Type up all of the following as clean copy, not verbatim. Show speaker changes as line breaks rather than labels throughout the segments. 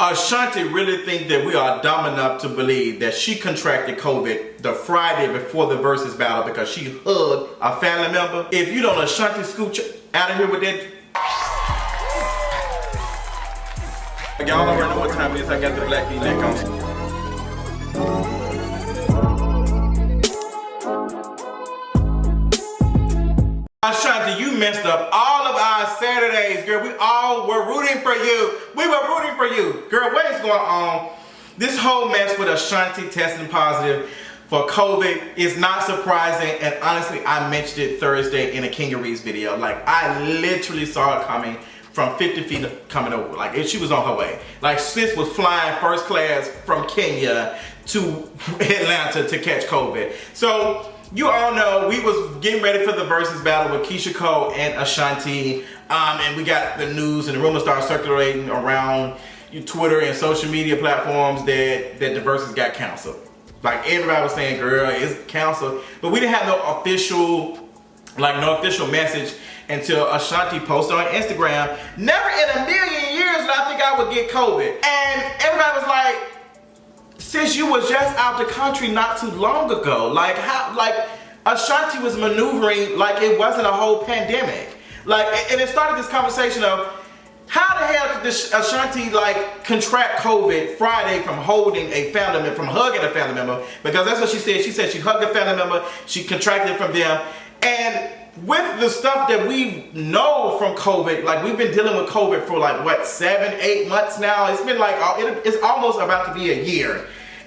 Ashanti really think that we are dumb enough to believe that she contracted COVID the Friday before the versus battle because she hugged a family member. If you don't Ashanti scooch out of here with that. Y'all already know what time it is. I got the black V-neck on. Ashanti, you messed up all of our Saturdays, girl. We all were rooting for you. We were rooting for you. Girl, what is going on? This whole mess with Ashanti testing positive for COVID is not surprising, and honestly, I mentioned it Thursday in a King Reed's video. Like, I literally saw it coming from 50 feet coming over. Like, she was on her way. Like, sis was flying first class from Kenya to Atlanta to catch COVID. So, you all know we was getting ready for the versus battle with Keisha Cole and Ashanti, and we got the news and the rumors started circulating around Twitter and social media platforms that the versus got canceled. Like, everybody was saying, girl, it's canceled, but we didn't have no official message until Ashanti posted on Instagram. Never in a million years did I think I would get COVID, and everybody was like, since you was just out the country not too long ago, like how, like Ashanti was maneuvering like it wasn't a whole pandemic. Like, and it started this conversation of how the hell did Ashanti like contract COVID Friday from holding a family member, from hugging a family member, because that's what she said. She said she hugged a family member, she contracted from them, and with the stuff that we know from COVID, like we've been dealing with COVID for like what, 7-8 months now. It's been like, it's almost about to be a year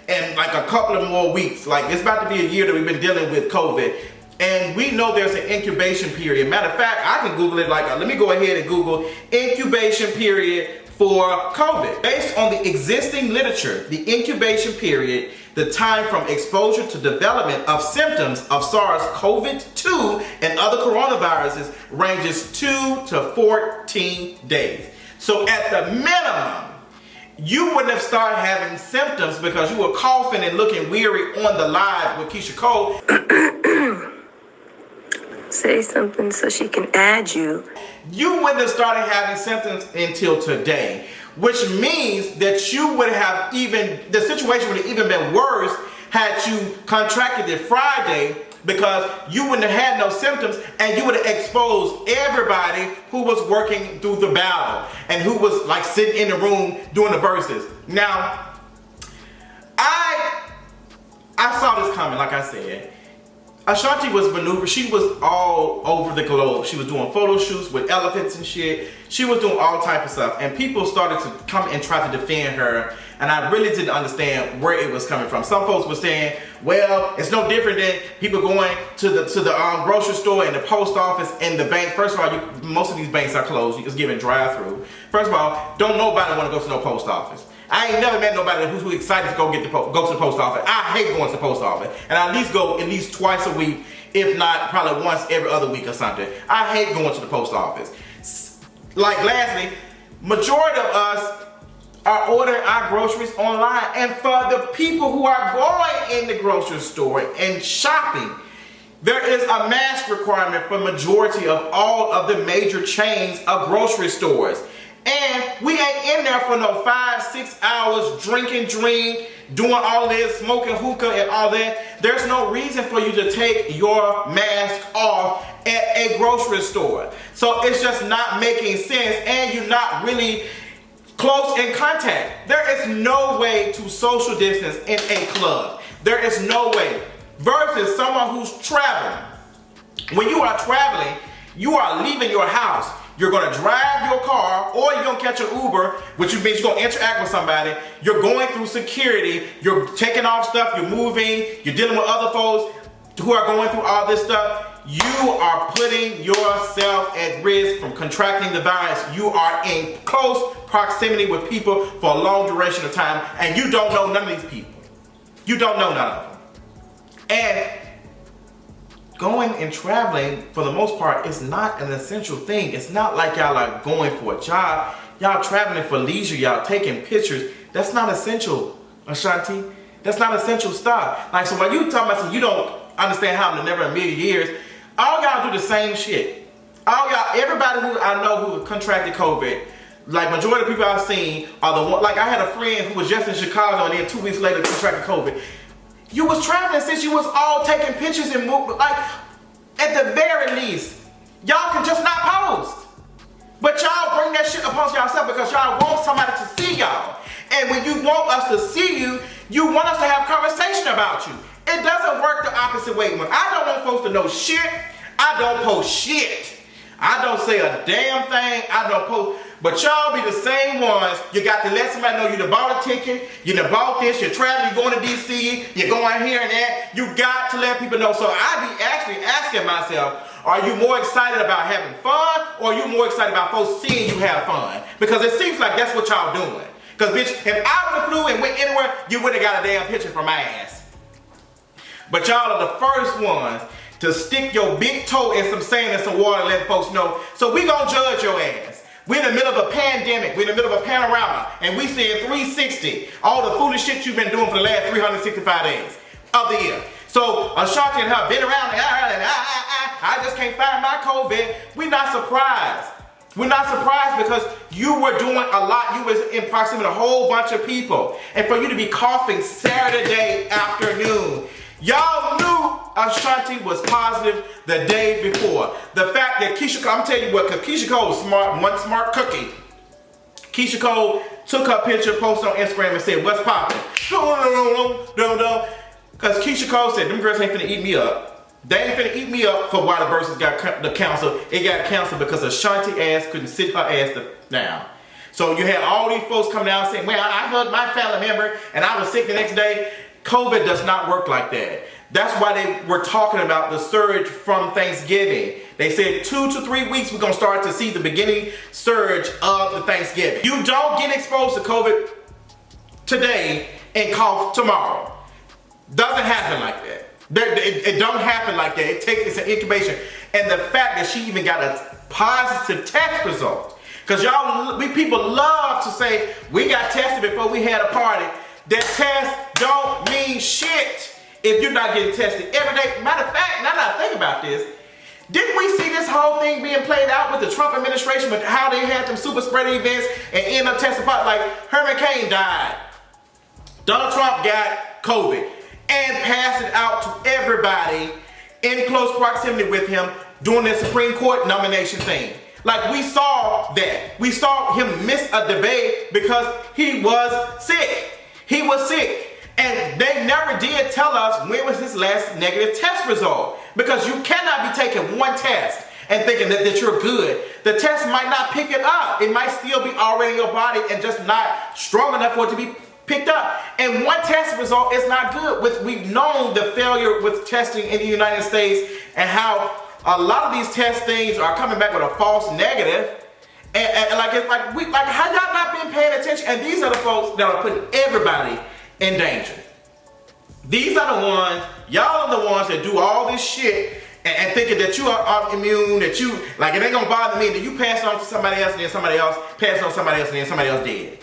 and like a couple of more weeks. Like, it's about to be a year that we've been dealing with COVID, and we know there's an incubation period. Matter of fact, I can Google it. Like, let me go ahead and Google incubation period for COVID. Based on the existing literature, the incubation period, the time from exposure to development of symptoms of SARS-CoV-2 and other coronaviruses ranges 2 to 14 days. So at the minimum, you wouldn't have started having symptoms because you were coughing and looking weary on the live with Keisha Cole.
Say something so she can add you.
You wouldn't have started having symptoms until today, which means that you would have the situation would have even been worse had you contracted it Friday, because you wouldn't have had no symptoms and you would have exposed everybody who was working through the battle and who was like sitting in the room doing the verses. Now, I saw this coming, like I said. Ashanti was maneuvering. She was all over the globe. She was doing photo shoots with elephants and shit. She was doing all type of stuff, and people started to come and try to defend her, and I really didn't understand where it was coming from. Some folks were saying, well, it's no different than people going to the grocery store and the post office and the bank. First of all, most of these banks are closed. You just giving drive-through. First of all, don't nobody want to go to no post office. I ain't never met nobody who's excited to go to the post office. I hate going to the post office, and I at least go at least twice a week, if not probably once every other week or something. I hate going to the post office. Like, lastly, majority of us are ordering our groceries online, and for the people who are going in the grocery store and shopping, there is a mask requirement for majority of all of the major chains of grocery stores. And we ain't in there for no 5-6 hours drinking, doing all this, smoking hookah and all that. There's no reason for you to take your mask off at a grocery store. So it's just not making sense, and you're not really close in contact. There is no way to social distance in a club. There is no way. Versus someone who's traveling. When you are traveling, you are leaving your house. You're going to drive your car, or you're going to catch an Uber, which means you're going to interact with somebody. You're going through security. You're taking off stuff. You're moving. You're dealing with other folks who are going through all this stuff. You are putting yourself at risk from contracting the virus. You are in close proximity with people for a long duration of time, and you don't know none of these people. You don't know none of them. And going and traveling, for the most part, is not an essential thing. It's not like y'all are going for a job. Y'all traveling for leisure. Y'all taking pictures. That's not essential, Ashanti. That's not essential stuff. Like, so when you talking about something you don't understand how in the never in a million years, all y'all do the same shit. All y'all, everybody who I know who contracted COVID Like majority of people I've seen are the one. Like I had a friend who was just in Chicago and then 2 weeks later contracted COVID. You was traveling since you was all taking pictures and moving. Like at the very least, y'all can just not post. But y'all bring that shit upon yourself because y'all want somebody to see y'all. And when you want us to see you, you want us to have conversation about you. It doesn't work the opposite way. When I don't want folks to know shit, I don't post shit. I don't say a damn thing. I don't post. But y'all be the same ones. You got to let somebody know you done bought a ticket, you done bought this, you're traveling, you're going to DC, you're going here and there. You got to let people know. So I be actually asking myself, are you more excited about having fun or are you more excited about folks seeing you have fun? Because it seems like that's what y'all doing. Because bitch, if I would have flew and went anywhere, you would have got a damn picture from my ass. But y'all are the first ones to stick your big toe in some sand and some water and let folks know. So we gonna judge your ass. We're in the middle of a pandemic. We're in the middle of a panorama. And we see in 360 all the foolish shit you've been doing for the last 365 days of the year. So Ashanti and her been around and I just can't find my COVID. We're not surprised. We're not surprised because you were doing a lot. You was in proximity to a whole bunch of people. And for you to be coughing Saturday afternoon, y'all knew Ashanti was positive the day before. The fact that Keisha Cole, I'm telling you what, because Keisha Cole was smart, one smart cookie. Keisha Cole took her picture, posted on Instagram and said, what's poppin'? No. Because Keisha Cole said, them girls ain't finna eat me up. They ain't finna eat me up for why the verses got canceled. It got canceled because Ashanti ass couldn't sit her ass down. So you had all these folks coming out saying, well, I hugged my family member and I was sick the next day. COVID does not work like that. That's why they were talking about the surge from Thanksgiving. They said 2 to 3 weeks we're gonna start to see the beginning surge of the Thanksgiving. You don't get exposed to COVID today and cough tomorrow. Doesn't happen like that. It don't happen like that. It's an incubation. And the fact that she even got a positive test result. Because we people love to say, we got tested before we had a party. That test don't mean shit if you're not getting tested every day. Matter of fact, now that I think about this, didn't we see this whole thing being played out with the Trump administration, with how they had them super spreader events and end up testing positive? Like Herman Cain died. Donald Trump got COVID and passed it out to everybody in close proximity with him during the Supreme Court nomination thing. Like we saw that. We saw him miss a debate because he was sick. He was sick. And they never did tell us when was his last negative test result. Because you cannot be taking one test and thinking that you're good. The test might not pick it up. It might still be already in your body and just not strong enough for it to be picked up. And one test result is not good. We've known the failure with testing in the United States and how a lot of these test things are coming back with a false negative. And how y'all not been paying attention? And these are the folks that are putting everybody in danger. These are the ones, y'all are the ones that do all this shit and thinking that you are immune, that you, like it ain't gonna bother me, that you pass it on to somebody else and then somebody else pass it on to somebody else and then somebody else dead.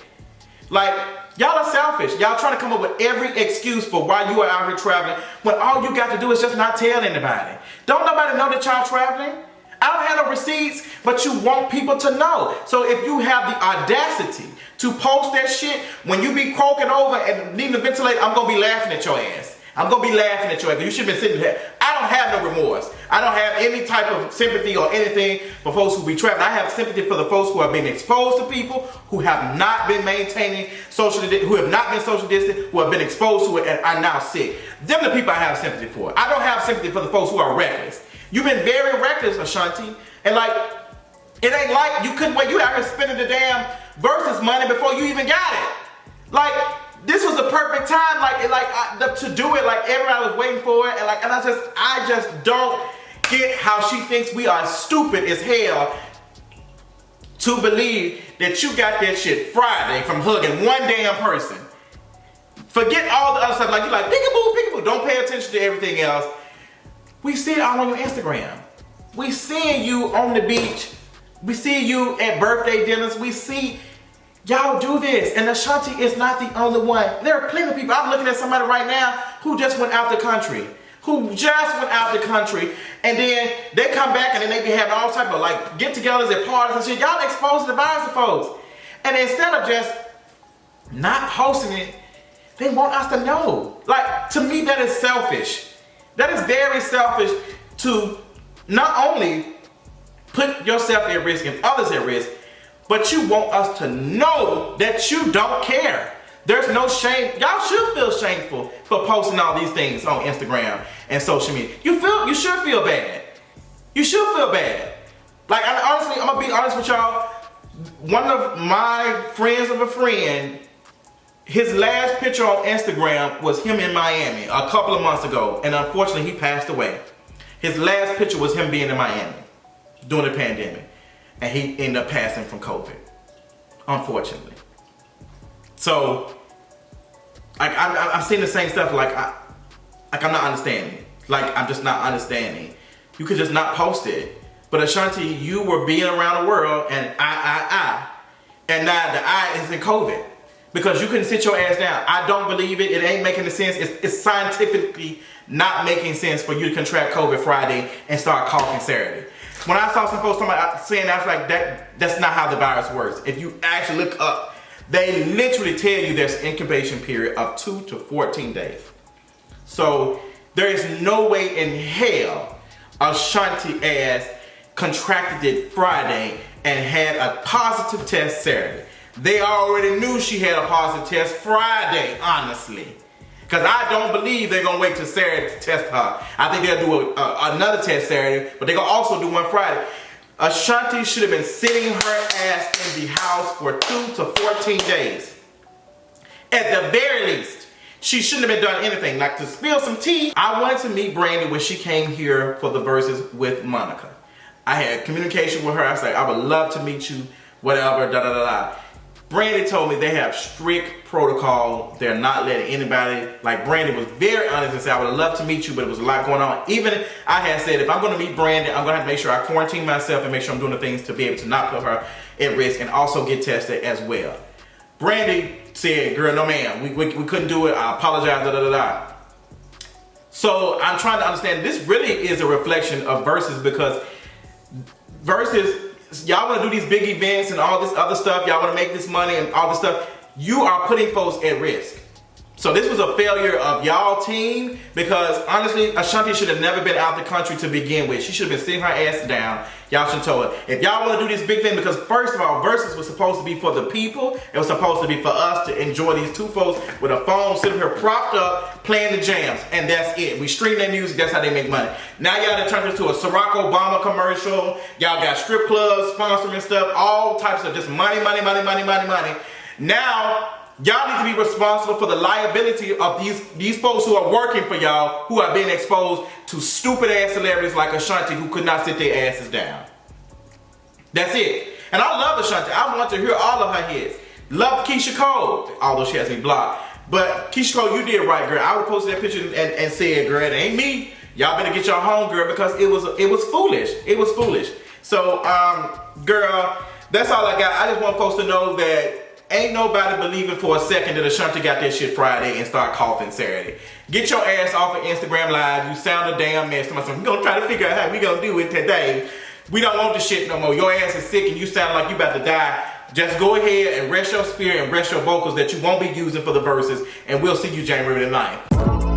Like, y'all are selfish. Y'all trying to come up with every excuse for why you are out here traveling when all you got to do is just not tell anybody. Don't nobody know that y'all traveling. I don't have no receipts, but you want people to know. So if you have the audacity to post that shit, when you be croaking over and needing to ventilate, I'm going to be laughing at your ass. I'm going to be laughing at your ass. You should have been sitting there. I don't have no remorse. I don't have any type of sympathy or anything for folks who be traveling. I have sympathy for the folks who have been exposed to people, who have not been maintaining who have not been social distant, who have been exposed to it and are now sick. Them the people I have sympathy for. I don't have sympathy for the folks who are reckless. You've been very reckless, Ashanti. And like, it ain't like you couldn't wait. You out here spending the damn versus money before you even got it. Like, this was the perfect time, to do it. Like everybody was waiting for it, and I just don't get how she thinks we are stupid as hell to believe that you got that shit Friday from hugging one damn person. Forget all the other stuff. Like you like peekaboo. Don't pay attention to everything else. We see it all on your Instagram. We seeing you on the beach. We see you at birthday dinners. We see y'all do this. And Ashanti is not the only one. There are plenty of people. I'm looking at somebody right now who just went out the country. And then they come back and then they be having all type of like get-togethers at parties and shit. Y'all exposing the virus to folks. And instead of just not posting it, they want us to know. Like, to me, that is selfish. That is very selfish to not only put yourself at risk and others at risk, but you want us to know that you don't care. There's no shame. Y'all should feel shameful for posting all these things on Instagram and social media. You should feel bad. You should feel bad. Like, honestly, I'm gonna be honest with y'all. One of my friends of a friend, his last picture on Instagram was him in Miami a couple of months ago, and unfortunately he passed away. His last picture was him being in Miami during the pandemic, and he ended up passing from COVID, unfortunately. So, like, I'm seeing the same stuff. Like I'm not understanding. Like, I'm just not understanding. You could just not post it. But Ashanti, you were being around the world, and and now the I is in COVID. Because you couldn't sit your ass down. I don't believe it. It ain't making any sense. It's scientifically not making sense for you to contract COVID Friday and start coughing Saturday. When I saw some folks saying that, I was like, that's not how the virus works. If you actually look up, they literally tell you there's an incubation period of 2 to 14 days. So there is no way in hell Ashanti ass contracted it Friday and had a positive test Saturday. They already knew she had a positive test Friday, honestly. Because I don't believe they're going to wait till Saturday to test her. I think they'll do another test Saturday, but they're going to also do one Friday. Ashanti should have been sitting her ass in the house for 2 to 14 days. At the very least, she shouldn't have been done anything. Like, to spill some tea, I wanted to meet Brandy when she came here for the Versus with Monica. I had communication with her. I was like, I would love to meet you, whatever, da-da-da-da. Brandy told me they have strict protocol. They're not letting anybody, like, Brandy was very honest and said, I would love to meet you, but it was a lot going on. Even I had said, if I'm going to meet Brandy, I'm going to have to make sure I quarantine myself and make sure I'm doing the things to be able to not put her at risk and also get tested as well. Brandy said, girl, no ma'am, we couldn't do it. I apologize, da-da-da-da. So I'm trying to understand, this really is a reflection of Versus, because Versus, y'all want to do these big events and all this other stuff. Y'all want to make this money and all this stuff. You are putting folks at risk. So this was a failure of y'all team, because honestly, Ashanti should have never been out the country to begin with. She should have been sitting her ass down. Y'all should have told her, if y'all want to do this big thing, because first of all, Versus was supposed to be for the people. It was supposed to be for us to enjoy these two folks with a phone sitting here propped up, playing the jams, and that's it. We stream their music, that's how they make money. Now y'all done turned into a Barack Obama commercial. Y'all got strip clubs, sponsoring stuff, all types of just money. Now, y'all need to be responsible for the liability of these folks who are working for y'all, who are being exposed to stupid ass celebrities like Ashanti, who could not sit their asses down. That's it. And I love Ashanti. I want to hear all of her hits. Love Keisha Cole, although she has me blocked. But Keisha Cole, you did right, girl. I would post that picture and said, girl, it ain't me. Y'all better get your home, girl, because it was foolish. It was foolish. So, girl, that's all I got. I just want folks to know that ain't nobody believing for a second that Ashanti got that shit Friday and start coughing Saturday. Get your ass off of Instagram Live. You sound a damn mess. We're gonna try to figure out how we gonna do it today. We don't want the shit no more. Your ass is sick and you sound like you about to die. Just go ahead and rest your spirit and rest your vocals that you won't be using for the Verses. And we'll see you January the 9th.